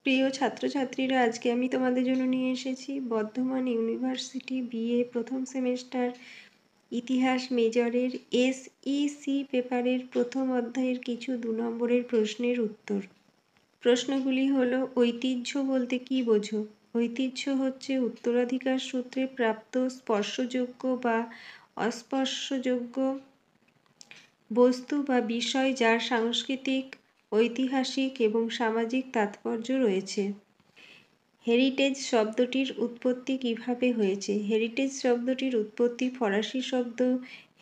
প্রিয় ছাত্রছাত্রীরা, আজকে আমি তোমাদের জন্য নিয়ে এসেছি বর্ধমান ইউনিভার্সিটি বিএ প্রথম সেমেস্টার ইতিহাস মেজরের SEC পেপারের প্রথম অধ্যায়ের কিছু 2 নম্বরের প্রশ্নের উত্তর। প্রশ্নগুলি হলো, ঐতিহ্য বলতে কী বোঝো? ঐতিহ্য হচ্ছে উত্তরাধিকার সূত্রে প্রাপ্ত স্পর্শযোগ্য বা অস্পর্শযোগ্য বস্তু বা বিষয় যার সাংস্কৃতিক, ঐতিহাসিক এবং সামাজিক তাৎপর্য রয়েছে। হেরিটেজ শব্দটির উৎপত্তি কিভাবে হয়েছে? হেরিটেজ শব্দটির উৎপত্তি ফরাসি শব্দ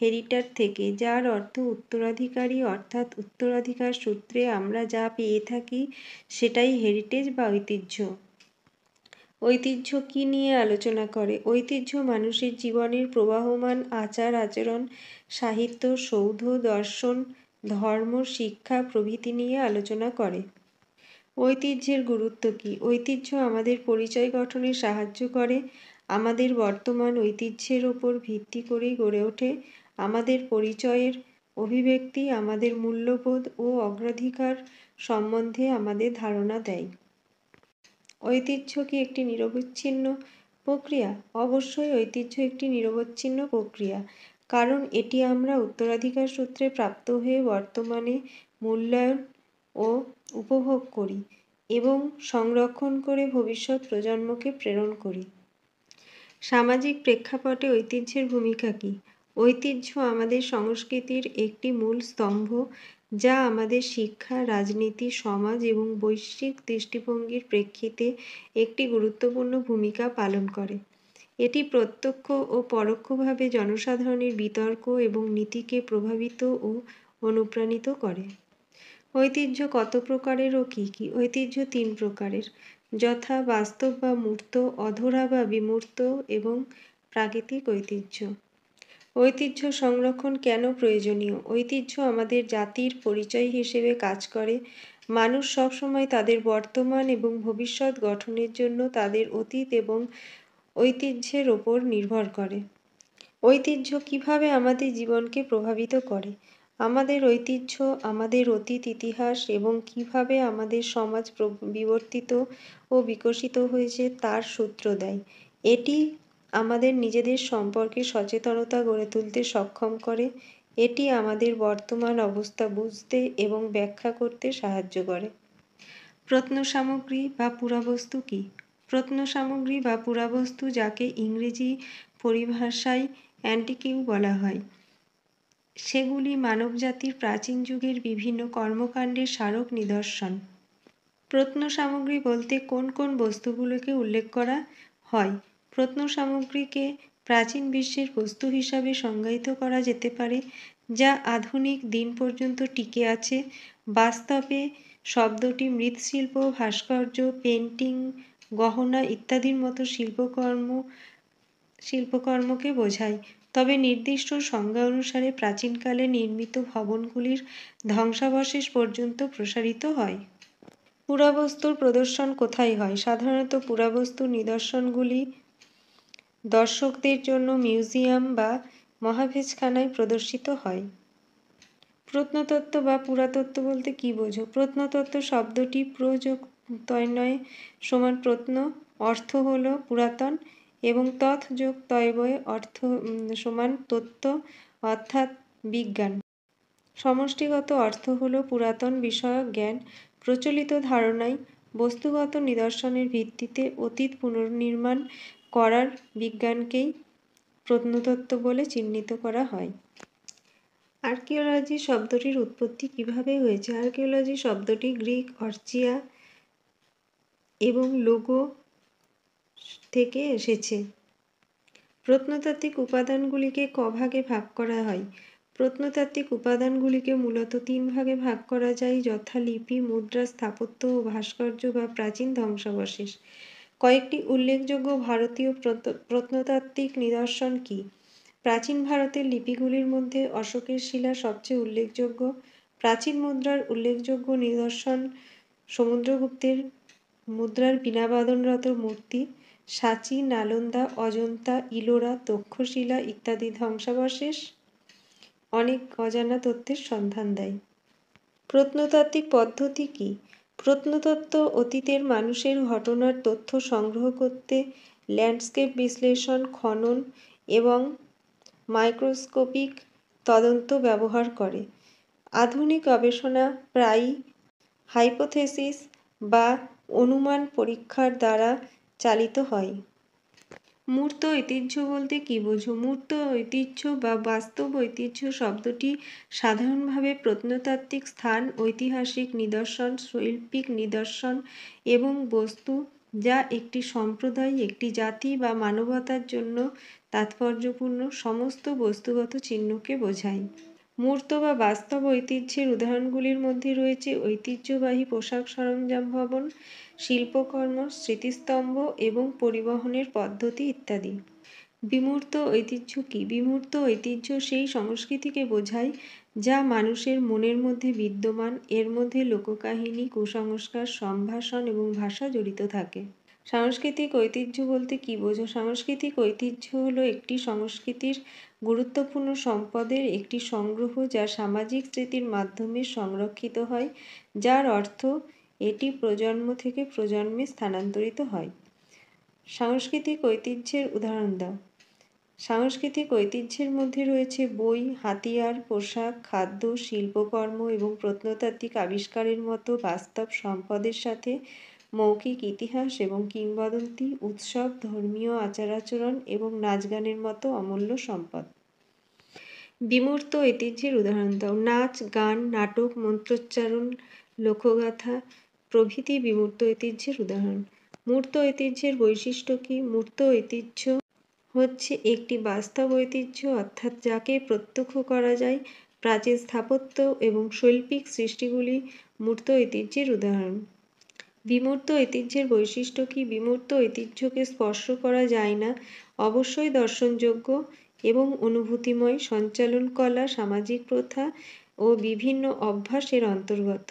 হেরিটার থেকে, যার অর্থ উত্তরাধিকারী, অর্থাৎ উত্তরাধিকার সূত্রে আমরা যা পেয়ে থাকি সেটাই হেরিটেজ বা ঐতিহ্য। ঐতিহ্য কী নিয়ে আলোচনা করে? ঐতিহ্য মানুষের জীবনের প্রবাহমান আচার আচরণ, সাহিত্য, সৌধ, দর্শন, ধর্ম, শিক্ষা প্রভৃতি নিয়ে আলোচনা করে। ঐতিহ্যের গুরুত্ব কী? ঐতিহ্য আমাদের পরিচয় গঠনে সাহায্য করে। আমাদের বর্তমান ঐতিহ্যের ওপর ভিত্তি করেই গড়ে ওঠে আমাদের পরিচয়ের অভিব্যক্তি, আমাদের মূল্যবোধ ও অগ্রাধিকার সম্বন্ধে আমাদের ধারণা দেয়। ঐতিহ্য কি একটি নিরবচ্ছিন্ন প্রক্রিয়া? অবশ্যই ঐতিহ্য একটি নিরবচ্ছিন্ন প্রক্রিয়া, কারণ এটি আমরা উত্তরাধিকার সূত্রে প্রাপ্ত হয়ে বর্তমানে মূল্যায়ন ও উপভোগ করি এবং সংরক্ষণ করে ভবিষ্যৎ প্রজন্মকে প্রেরণ করি। সামাজিক প্রেক্ষাপটে ঐতিহ্যের ভূমিকা কী? ঐতিহ্য আমাদের সংস্কৃতির একটি মূল স্তম্ভ, যা আমাদের শিক্ষা, রাজনীতি, সমাজ এবং বৈশ্বিক দৃষ্টিভঙ্গির প্রেক্ষিতে একটি গুরুত্বপূর্ণ ভূমিকা পালন করে। এটি প্রত্যক্ষ ও পরোক্ষভাবে জনসাধারণের বিতর্ক এবং নীতিকে প্রভাবিত ও অনুপ্রাণিত করে। ঐতিহ্য কত প্রকারের ও কী কী? ঐতিহ্য 3 প্রকারের, যথা বাস্তব বা মূর্ত, অধরা বা বিমূর্ত এবং প্রাকৃতিক ঐতিহ্য। ঐতিহ্য সংরক্ষণ কেন প্রয়োজনীয়? ঐতিহ্য আমাদের জাতির পরিচয় হিসেবে কাজ করে। মানুষ সবসময় তাদের বর্তমান এবং ভবিষ্যৎ গঠনের জন্য তাদের অতীত এবং ঐতিহ্যের ওপর নির্ভর করে। ঐতিহ্য কিভাবে আমাদের জীবনকে প্রভাবিত করে? আমাদের ঐতিহ্য আমাদের অতীত ইতিহাস এবং কিভাবে আমাদের সমাজ বিবর্তিত ও বিকশিত হয়েছে তার সূত্র দেয়। এটি আমাদের নিজেদের সম্পর্কে সচেতনতা গড়ে তুলতে সক্ষম করে। এটি আমাদের বর্তমান অবস্থা বুঝতে এবং ব্যাখ্যা করতে সাহায্য করে। প্রত্নসামগ্রী বা পুরাবস্তু কী? প্রত্নসামগ্রী বা পুরাবস্তু, যাকে ইংরেজি পরিভাষায় অ্যান্টিকিউ বলা হয়, সেগুলি মানবজাতির প্রাচীন যুগের বিভিন্ন কর্মকাণ্ডের স্মারক নিদর্শন। প্রত্নসামগ্রী বলতে কোন কোন বস্তুগুলোকে উল্লেখ করা হয়? প্রত্নসামগ্রীকে প্রাচীন বিশ্বের বস্তু হিসাবে সংজ্ঞায়িত করা যেতে পারে, যা আধুনিক দিন পর্যন্ত টিকে আছে। বাস্তবে শব্দটি মৃৎশিল্প, ভাস্কর্য, পেন্টিং, গহনা ইত্যাদির মতো শিল্পকর্মকে বোঝায়। তবে নির্দিষ্ট সংজ্ঞা অনুসারে প্রাচীনকালে নির্মিত ভবনগুলির ধ্বংসাবশেষ পর্যন্ত প্রসারিত হয়। পুরাবস্তুর প্রদর্শন কোথায় হয়? সাধারণত পুরাবস্তুর নিদর্শনগুলি দর্শকদের জন্য মিউজিয়াম বা মহাভেজখানায় প্রদর্শিত হয়। প্রত্নতত্ত্ব বা পুরাতত্ত্ব বলতে কী বোঝো? প্রত্নতত্ত্ব শব্দটি প্র+তৈনয় সমান প্রত্ন, অর্থ হল পুরাতন, এবং তথ্ যোগ তৈবয় অর্থ সমান তত্ত্ব অর্থাৎ বিজ্ঞান। সমষ্টিগত অর্থ হল পুরাতন বিষয়ক জ্ঞান। প্রচলিত ধারণায় বস্তুগত নিদর্শনের ভিত্তিতে অতীত পুনর্নির্মাণ করার বিজ্ঞানকেই প্রত্নতত্ত্ব বলে চিহ্নিত করা হয়। আর্কিওলজি শব্দটির উৎপত্তি কিভাবে হয়েছে? আর্কিওলজি শব্দটি গ্রিক আর্চিয়া এবং লোগো থেকে এসেছে। প্রত্নতাত্ত্বিক উপাদানগুলিকে ক ভাগে ভাগ করা হয়? প্রত্নতাত্ত্বিক উপাদানগুলিকে মূলত 3 ভাগে ভাগ করা যায়, যথা লিপি, মুদ্রা, স্থাপত্য ও ভাস্কর্য বা প্রাচীন ধ্বংসাবশেষ। কয়েকটি উল্লেখযোগ্য ভারতীয় প্রত্নতাত্ত্বিক নিদর্শন কী? প্রাচীন ভারতের লিপিগুলির মধ্যে অশোকের শিলা সবচেয়ে উল্লেখযোগ্য। প্রাচীন মুদ্রার উল্লেখযোগ্য নিদর্শন সমুদ্রগুপ্তের মুদ্রার বীণাবাদনরত মূর্তি, সাঁচি, নালন্দা, অজন্তা, ইলোরা, তক্ষশিলা ইত্যাদি ধ্বংসাবশেষ অনেক অজানা তথ্যের সন্ধান দেয়। প্রত্নতাত্ত্বিক পদ্ধতি কী? প্রত্নতত্ত্ব অতীতের মানুষের ঘটনার তথ্য সংগ্রহ করতে ল্যান্ডস্কেপ বিশ্লেষণ, খনন এবং মাইক্রোস্কোপিক তদন্ত ব্যবহার করে। আধুনিক গবেষণা প্রায়ই হাইপোথেসিস বা অনুমান পরীক্ষার দ্বারা চালিত হয়। মূর্ত ঐতিহ্য বলতে কী বোঝো? মূর্ত ঐতিহ্য বা বাস্তব ঐতিহ্য শব্দটি সাধারণভাবে প্রত্নতাত্ত্বিক স্থান, ঐতিহাসিক নিদর্শন, শৈল্পিক নিদর্শন এবং বস্তু যা একটি সম্প্রদায়, একটি জাতি বা মানবতার জন্য তাৎপর্যপূর্ণ সমস্ত বস্তুগত চিহ্নকে বোঝায়। মূর্ত বা বাস্তব ঐতিহ্যের উদাহরণগুলির মধ্যে রয়েছে ঐতিহ্যবাহী পোশাক সরঞ্জাম ভবন, শিল্পকর্ম, স্মৃতিস্তম্ভ এবং পরিবহনের পদ্ধতি ইত্যাদি। বিমূর্ত ঐতিহ্য কী? বিমূর্ত ঐতিহ্য সেই সংস্কৃতিকে বোঝায় যা মানুষের মনের মধ্যে বিদ্যমান, এর মধ্যে লোককাহিনী, কুসংস্কার, সম্ভাষণ এবং ভাষা জড়িত থাকে। সাংস্কৃতিক ঐতিহ্য বলতে কী বোঝো? সাংস্কৃতিক ঐতিহ্য হলো একটি সংস্কৃতির গুরুত্বপূর্ণ সম্পদের একটি সংগ্রহ যা সামাজিক স্মৃতির মাধ্যমে সংরক্ষিত হয়, যার অর্থ এটি প্রজন্ম থেকে প্রজন্মে স্থানান্তরিত হয়। সাংস্কৃতিক ঐতিহ্যের উদাহরণ দাও। সাংস্কৃতিক ঐতিহ্যের মধ্যে রয়েছে বই, হাতিয়ার, পোশাক, খাদ্য, শিল্পকর্ম এবং প্রত্নতাত্ত্বিক আবিষ্কারের মতো বাস্তব সম্পদের সাথে মৌখিক ইতিহাস এবং কিংবদন্তি, উৎসব, ধর্মীয় আচার-আচরণ এবং নাচ-গানের মতো অমূল্য সম্পদ। বিমূর্ত ঐতিহ্যের উদাহরণ দাও। নাচ, গান, নাটক, মন্ত্রোচ্চারণ, লোকগাথা প্রভৃতি বিমূর্ত ঐতিহ্যের উদাহরণ। মূর্ত ঐতিহ্যের বৈশিষ্ট্য কী? মূর্ত ঐতিহ্য হচ্ছে একটি বাস্তব ঐতিহ্য, অর্থাৎ যাকে প্রত্যক্ষ করা যায়। প্রাচীন স্থাপত্য এবং শৈল্পিক সৃষ্টিগুলি মূর্ত ঐতিহ্যের উদাহরণ। বিমূর্ত ঐতিহ্যের বৈশিষ্ট্য কী? বিমূর্ত ঐতিহ্যকে স্পর্শ করা যায় না, অবশ্যই দর্শনযোগ্য এবং অনুভূতিময়, সঞ্চালন কলা, সামাজিক প্রথা ও বিভিন্ন অভ্যাস এর অন্তর্গত।